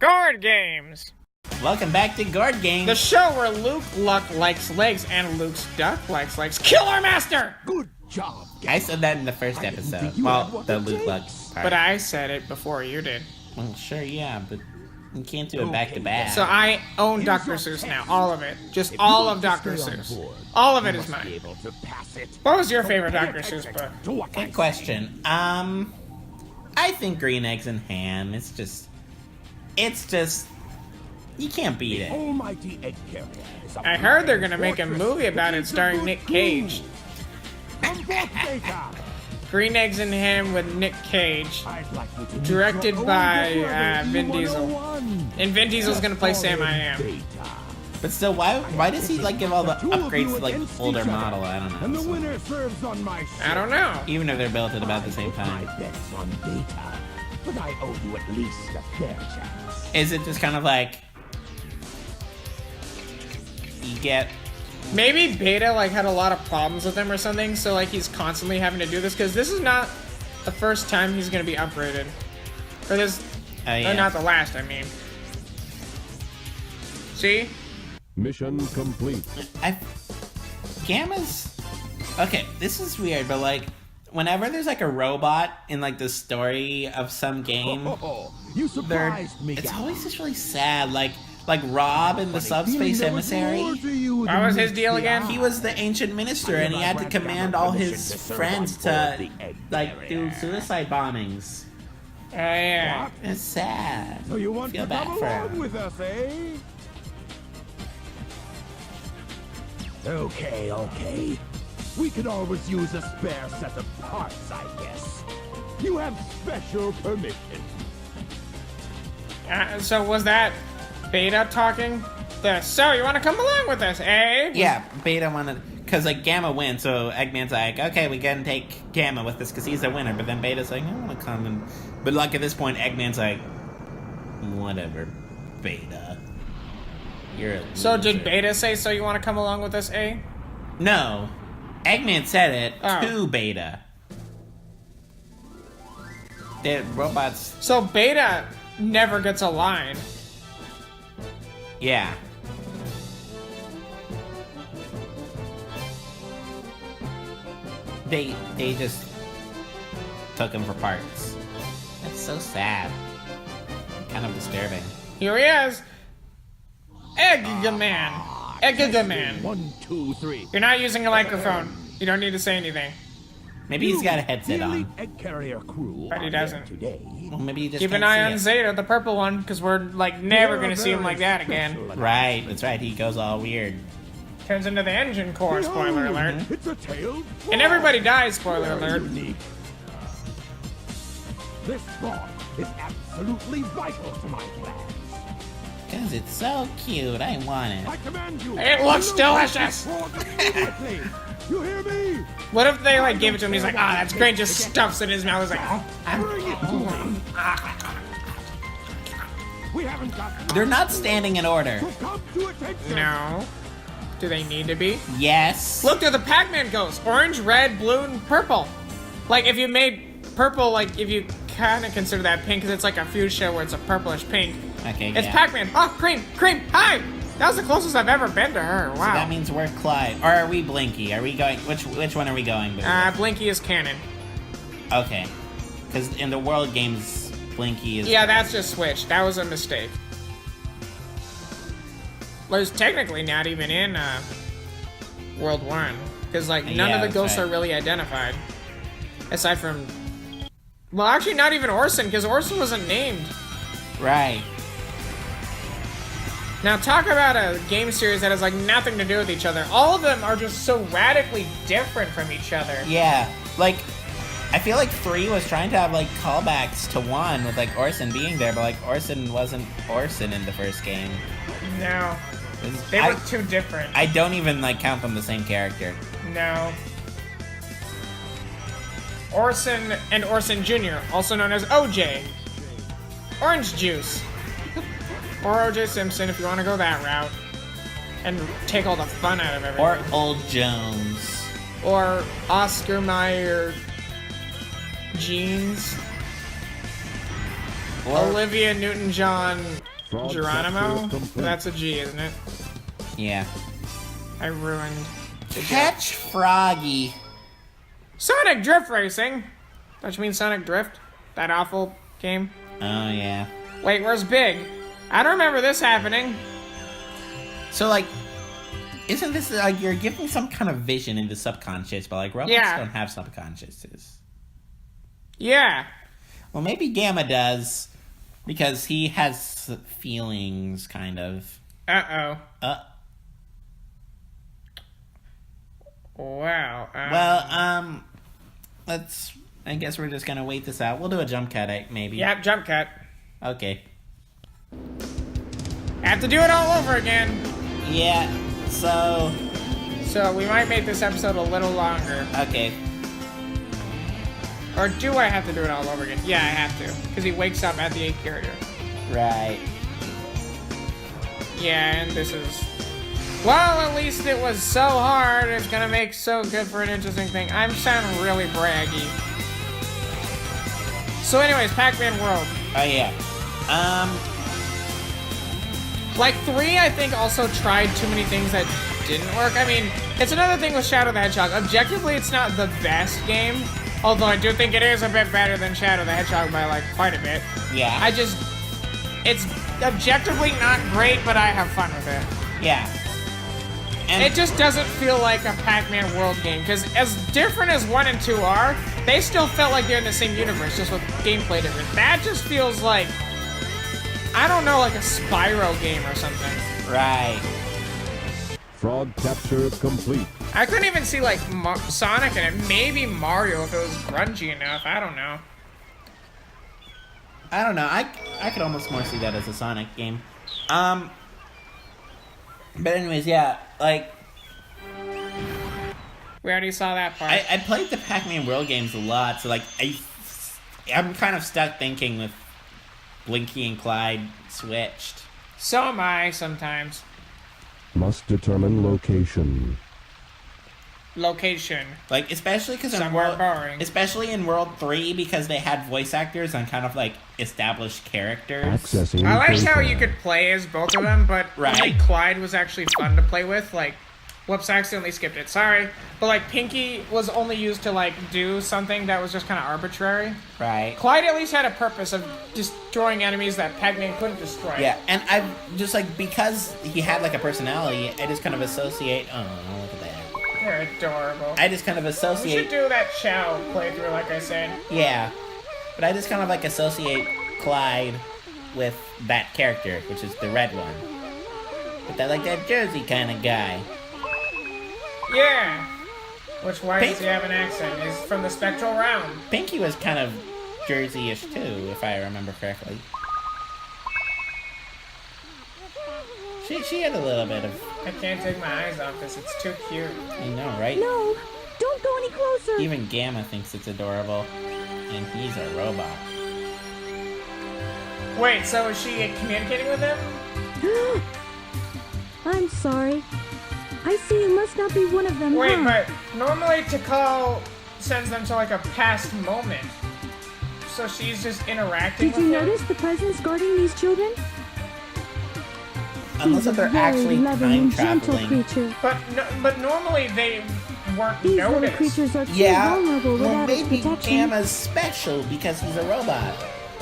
Gourd Games! Welcome back to Gourd Games. The show where Luke Luck likes legs and Luke's duck likes legs. Kill our master! Good job. I said that in the first episode. Well, the Luke Luck part. But I said it before you did. Well, sure, yeah, but you can't do it back to back. So I own Dr. Seuss now. All of it. Just all of Dr. Seuss. All of it is mine. What was your favorite Dr. Seuss book? Good question. I think Green Eggs and Ham. It's just, you can't beat it. Almighty egg carrier. I heard they're gonna make a movie about it starring Nick Cage. Green Eggs and Ham with Nick Cage. Directed by Vin Diesel. And Vin Diesel's gonna play Sam I Am. But still, why does he like give all the upgrades to like older model? I don't know. And the winner serves on my I don't know. Even if they're built at about the same time. bets on Beta, but I owe you at least a fair chance. Is it just kind of like you get? Maybe Beta like had a lot of problems with him or something, so like he's constantly having to do this because this is not the first time he's gonna be upgraded, or this, Yeah. or not the last. I mean, see, Mission complete. Gamma's okay. This is weird, but like whenever there's like a robot in like the story of some game, You surprised me. it's always just really sad. Like Rob in the Subspace Emissary. what was his deal again? He was the ancient minister, and he had to command all his friends to like do suicide bombings. Yeah. It's sad. So you want Feel to bad come for along him. with us, eh? Okay. We could always use a spare set of parts, I guess. You have special permission. So was that Beta talking? So you want to come along with us, eh? Yeah, Beta wanted, because like Gamma wins, so Eggman's like, okay, we can take Gamma with us because he's the winner. But then Beta's like, I want to come, but like at this point, Eggman's like, whatever, Beta, you're a loser. So did Beta say so you want to come along with us, eh? No, Eggman said it to Beta. The robots. So Beta never gets a line. Yeah. They just took him for parts. That's so sad. Kind of disturbing. Here he is. Eggman. Eggman. 1, 2, 3. You're not using a microphone. You don't need to say anything. Maybe he's got a headset on. Egg carrier crew. But he are doesn't. here Today. Well, maybe he just Keep an can't eye see on it. Zeta, the purple one, because we're like never gonna see him like that again. Right, that's right. He goes all weird. Turns into the engine core, spoiler alert. It's a tail. And everybody dies, spoiler alert. Unique. This frog is absolutely vital to my plans. Because it's so cute. I want it. I command you. It looks delicious. Immediately. You hear me? What if they like gave it to him? He's like, that's great. Just stuffs it in his mouth. He's like, Bring it to me. We haven't got time. They're not standing in order. So come to attention. no. Do they need to be? Yes. Look, they're the Pac-Man ghosts. Orange, red, blue, and purple. Like, if you made purple, like, if you kind of consider that pink, because it's like a fuchsia where it's a purplish pink. Okay, It's yeah. Pac-Man. Oh, Cream, hi! That was the closest I've ever been to her. So Wow. that means we're Clyde. Or are we Blinky? Are we going... Which one are we going with? Blinky is canon. Okay. Because in the World Games, Blinky is... Yeah, that's just switched. That was a mistake. Well, it's technically not even in World 1. Because, like, none Yeah, of the that's ghosts right. are really identified. Aside from... Well, actually, not even Orson, because Orson wasn't named. Right. Now, talk about a game series that has, like, nothing to do with each other. All of them are just so radically different from each other. Yeah. Like, I feel like 3 was trying to have, like, callbacks to 1 with, like, Orson being there, but, like, Orson wasn't Orson in the first game. No. 'Cause They were too different. I don't even, like, count them the same character. No. Orson and Orson Jr., also known as OJ. Orange Juice. Or OJ Simpson if you want to go that route. And take all the fun out of everything. Or Old Jones. Or Oscar Mayer Jeans. Olivia Newton-John Frog Geronimo? capture complete. That's a G, isn't it? Yeah. I ruined the joke. Catch Froggy. Sonic Drift Racing? Don't you mean Sonic Drift? That awful game? Oh, yeah. Wait, where's Big? I don't remember this happening. So, like, isn't this, like, you're giving some kind of vision into subconscious, but, like, robots Yeah. don't have subconsciouses. Yeah. Well, maybe Gamma does, because he has feelings, kind of. Uh-oh. Wow. Well, I guess we're just gonna wait this out. We'll do a jump cut, maybe. Yep, jump cut. Okay. Have to do it all over again. Yeah, so... So we might make this episode a little longer. Okay. Or do I have to do it all over again? Yeah, I have to. Because he wakes up at the 8th character. Right. Yeah, and this is... Well, at least it was so hard. It's gonna make so good for an interesting thing. I'm sounding really braggy. So anyways, Pac-Man World. Oh, yeah. Like 3, I think, also tried too many things that didn't work. I mean, it's another thing with Shadow the Hedgehog. Objectively, it's not the best game. Although I do think it is a bit better than Shadow the Hedgehog by, like, quite a bit. Yeah. It's objectively not great, but I have fun with it. Yeah. And It just doesn't feel like a Pac-Man World game, because as different as 1 and 2 are, they still felt like they're in the same universe, just with gameplay different. That just feels like, I don't know, like a Spyro game or something. Right. Frog capture complete. I couldn't even see, like, Sonic in it. Maybe Mario if it was grungy enough. I don't know. I don't know. I could almost more see that as a Sonic game. But anyways, yeah, like... We already saw that part. I played the Pac-Man World games a lot, so, like, I'm kind of stuck thinking with Blinky and Clyde switched. So am I sometimes. Must determine location. Location. Like, especially because Somewhere boring. especially in World 3, because they had voice actors on kind of, like, established characters. Accessing I like how data. you could play as both of them, but I Right. think Clyde was actually fun to play with. Like, whoops, I accidentally skipped it. Sorry. But, like, Pinky was only used to, like, do something that was just kind of arbitrary. Right. Clyde at least had a purpose of destroying enemies that Pac-Man couldn't destroy. Yeah, and I just, like, because he had, like, a personality, I just kind of associate... Oh, look at that. They're adorable. I just kind of We should associate... do that Chow playthrough, like I said. Yeah. But I just kind of, like, associate Clyde with that character, which is the red one. But that, like, that Jersey kind of guy. Yeah. Which, why does Pink- he have an accent? He's from the Spectral Realm. Pinky was kind of Jersey-ish, too, if I remember correctly. She had a little bit of... I can't take my eyes off this. It's too cute. I know, right? No, don't go any closer. Even Gamma thinks it's adorable. And he's a robot. Wait, so is she communicating with him? I'm sorry. I see you must not be one of them, Wait, huh? but normally Tikal sends them to like a past moment. So she's just interacting Did you with him? notice the presence guarding these children? Unless He's a if they're very actually loving time and gentle traveling. creature. But normally they weren't These little noticed. creatures are too Yeah, vulnerable well without its maybe protection. Gamma's special because he's a robot.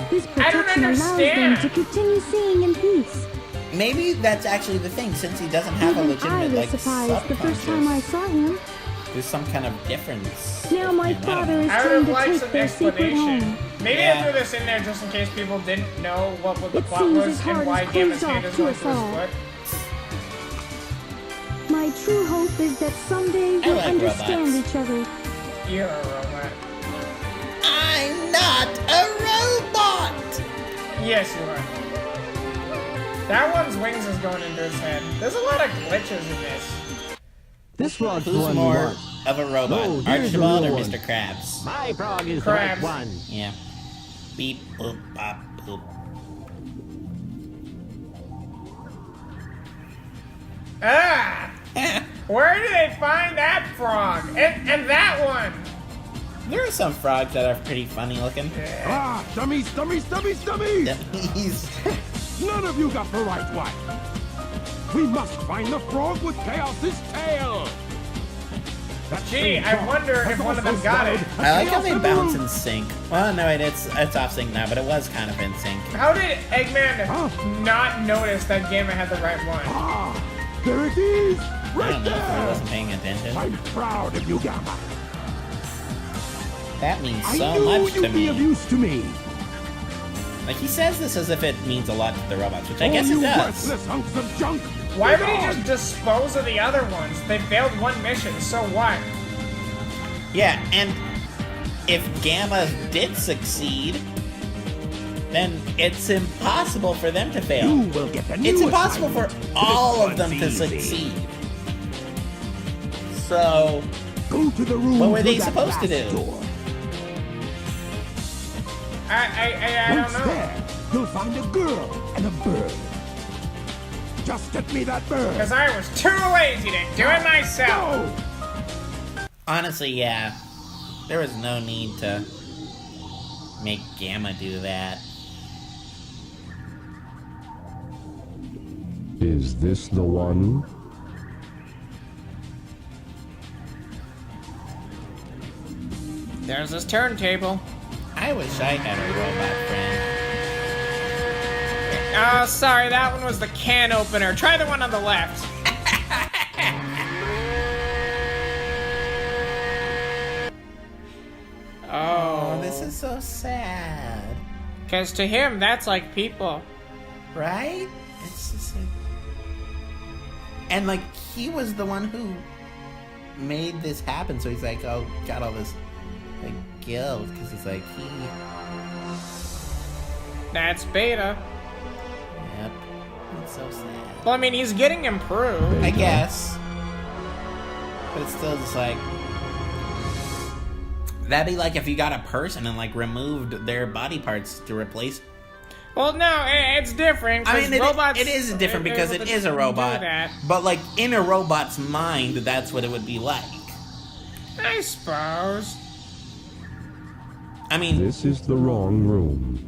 This I don't protection allows them understand. to continue seeing in peace. Maybe that's actually the thing, since he doesn't have a Even I legitimate, was like, surprised the first time I subconscious. saw him. There's some kind of difference. Now my with him. I don't father know. is I would trying have to liked take some their secret explanation. home. Maybe Yeah. I threw this in there just in case people didn't know what the It plot seems was his heart and why is Gamma's closed hand off is to going us through his all. foot. My true hope is that someday we'll like understand robots. each other. You're a robot. I'm not a robot! Yes, you are. That one's wings is going into his head. There's a lot of glitches in this. This frog's the Who's one more you want. of a robot, No, here's the Archibald or real one. Mr. Krabs? My frog is Crabs. the right one. Yeah. Beep, boop, bop, boop. Ah! Where did they find that frog? And that one? There are some frogs that are pretty funny looking. Ah, dummies, dummies, dummies, dummies! He's None of you got the right one. We must find the frog with Chaos's tail. That Gee, same I frog wonder has if one of also them got it. swallowed a I like how Chaos they in the bounce room. in sync. Well, no, it's off sync now, but it was kind of in sync. How did Eggman Huh? not notice that Gamma had the right one? Ah, there it is, I right don't know if I there. wasn't paying attention. I'm proud of you, Gamma. That means I so knew much to you'd be of me. use to me. Like, he says this as if it means a lot to the robots, which I guess you it does. worthless hunks of junk. Why would Be he gone. just dispose of the other ones? They failed one mission, so what? Yeah, and if Gamma did succeed, then it's impossible for them to fail. You will get the new It's impossible for assignment. all This of them to one's easy. succeed. So, Go to the room. what were through they that supposed to last do? door. I Once don't know. there, you'll find a girl and a bird. Just get me that bird. Because I was too lazy to do it myself. Go! honestly, yeah. There was no need to make Gamma do that. Is this the one? There's this turntable. I wish I had a robot friend. Oh, sorry, that one was the can opener. Try the one on the left. Oh, Oh, this is so sad. because to him, that's like people. Right? It's just like... And, like, he was the one who made this happen, so he's like, oh, got all this, like, guilt, because it's like, That's Beta. Yep. It's so sad. Well, I mean, he's getting improved. I guess. But it's still just like... That'd be like if you got a person and, like, removed their body parts to replace... Well, no, it's different. I 'cause mean, robots it is different because able it to is a do robot. that. But, like, in a robot's mind, that's what it would be like. I suppose. I mean, This is the wrong room.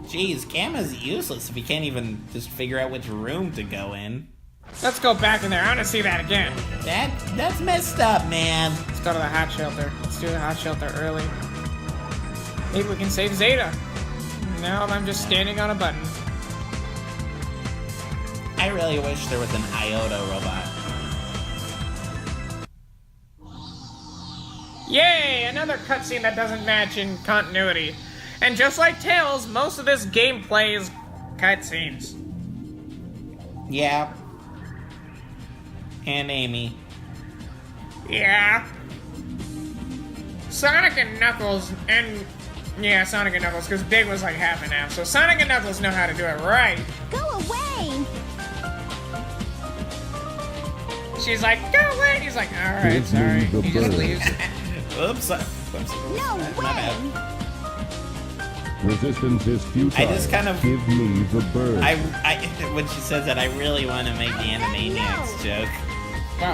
geez, Gamma's useless if he can't even just figure out which room to go in. Let's go back in there. I want to see that again. That's messed up, man. Let's go to the hot shelter. Let's do the hot shelter early. Maybe we can save Zeta. No, I'm just standing on a button. I really wish there was an Iota robot. Yay! Another cutscene that doesn't match in continuity. And just like Tails, most of this gameplay is cutscenes. Yeah. And Amy. Yeah. Sonic and Knuckles, and yeah, Sonic and Knuckles, because Big was like half an ass. So Sonic and Knuckles know how to do it right. Go away! She's like, go away! He's like, alright, Give me sorry. the He just bird. leaves. Oops. No My bad. way! Resistance is futile. I just kind of- Give me the bird. When she says that, I really want to make the Animaniacs joke.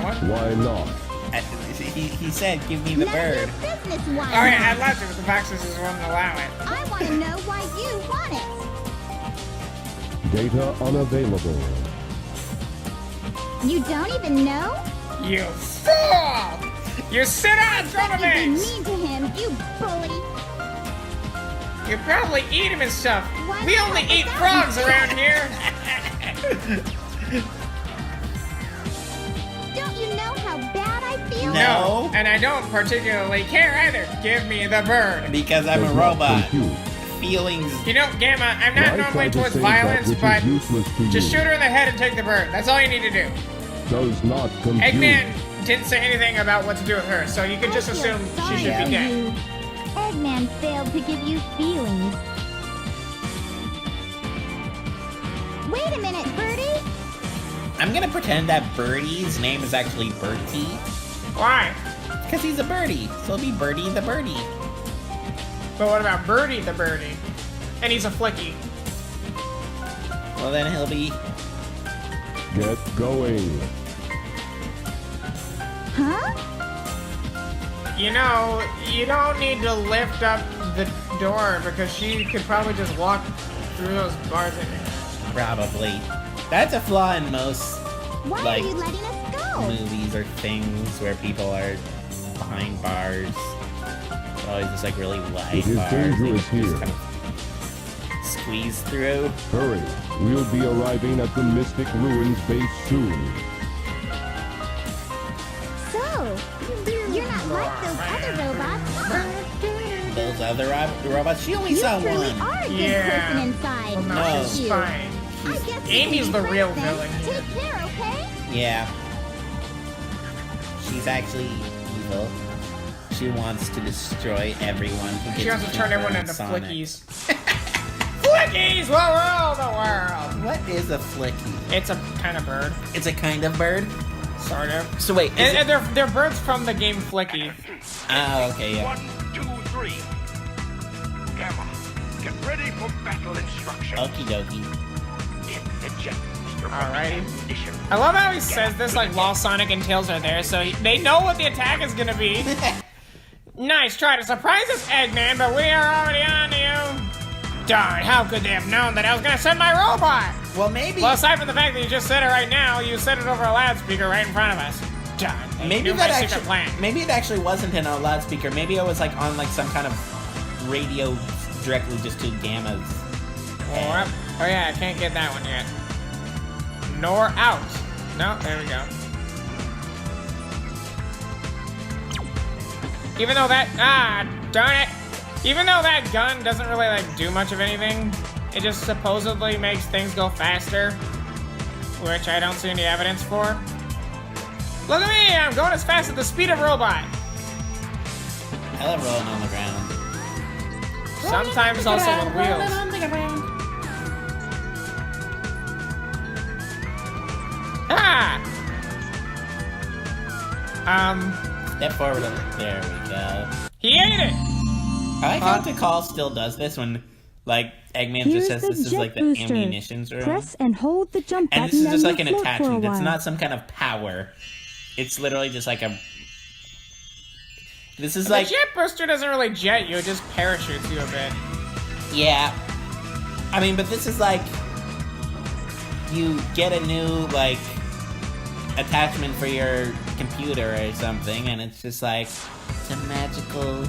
What? Why not? He said, give me the None bird. of your business, why Alright, not? I'd love to, but the boxes just wouldn't allow it. I want to know why you want it. Data unavailable. You don't even know? You fool! You sit on front of You'd be eggs! mean to him, you bully. You probably eat him and stuff. Why We not? only eat That frogs was around here. Don't you know how bad I feel? No. And I don't particularly care either. Give me the bird. Because I'm a Does not robot. compute. Feelings. You know, Gamma, I'm not Why normally try to towards save that violence, which but is useless to just you? shoot her in the head and take the bird. That's all you need to do. Does not compute. Eggman didn't say anything about what to do with her, so you could just I feel assume she sorry should be for dead. you. Eggman failed to give you feelings. Wait a minute, Birdie. I'm gonna pretend that Birdie's name is actually Bertie. Why? Because he's a birdie. So it'll be Birdie the birdie. But what about Birdie the birdie? And he's a flicky. Well, then he'll be... Get going. Huh? You know, you don't need to lift up the door because she could probably just walk through those bars anyway. Probably. That's a flaw in most Why like are you letting us go? movies or things where people are behind bars. It's always just like really wide It is bars. dangerous You just here. kind of squeeze through. Hurry, we'll be arriving at the Mystic Ruins base soon. So, you're not like those other robots, huh? Those other robots, she only You saw truly one. are a good Yeah. person inside. Well, no, No. aren't she's you? fine. I guess we Amy's can the be real friends villain then. here. Take care, okay? Yeah. She's actually evil. She wants to destroy everyone who gets She wants to turn everyone into Sonic. flickies. Flickies will rule the world! What is a flicky? It's a kind of bird, It's a kind of bird? sort of. So wait, is And it... they're birds from the game Flicky. Oh, okay, yeah. 1, 2, 3. Gamma, get ready for battle instruction. Okie dokie. Hit the jet booster. Alrighty. Condition. I love how he says this like while Sonic and Tails are there, so they know what the attack is gonna be. Nice try to surprise us, Eggman, but we are already on to you. Darn, how could they have known that I was gonna send my robot? Well, maybe... Well, aside from the fact that you just said it right now, you said it over a loudspeaker right in front of us. Darn, they Maybe knew that my secret actually, plan. maybe it actually wasn't in a loudspeaker. Maybe it was like on like some kind of radio directly just to Gamma's. Oh yeah, I can't get that one yet. Nor out. No, there we go. Even though that, darn it. Even though that gun doesn't really like do much of anything, it just supposedly makes things go faster, which I don't see any evidence for. Look at me, I'm going as fast as the speed of robot. I love rolling on the ground. Sometimes also with wheels. Ah! Step forward. There we go. He ate it! I like how Tikal still does this when, like, Eggman just Here's says the this is jet like the booster. ammunitions room. Press and hold the jump button And this is just like you'll an float for a attachment. It's while. not some kind of power. It's literally just like a... This is The like... jet booster doesn't really jet you, it just parachutes you a bit. Yeah. I mean, but this is like... You get a new, like, attachment for your computer or something, and it's just like... It's a magical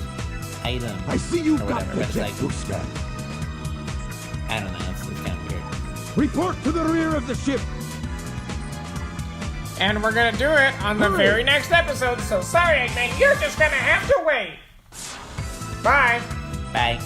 item. I see you or got whatever, the but it's jet like... booster. I don't know, it's kind of weird. Report to the rear of the ship. And we're gonna do it on the very next episode, so sorry, Eggman, you're just gonna have to wait. Bye. Bye.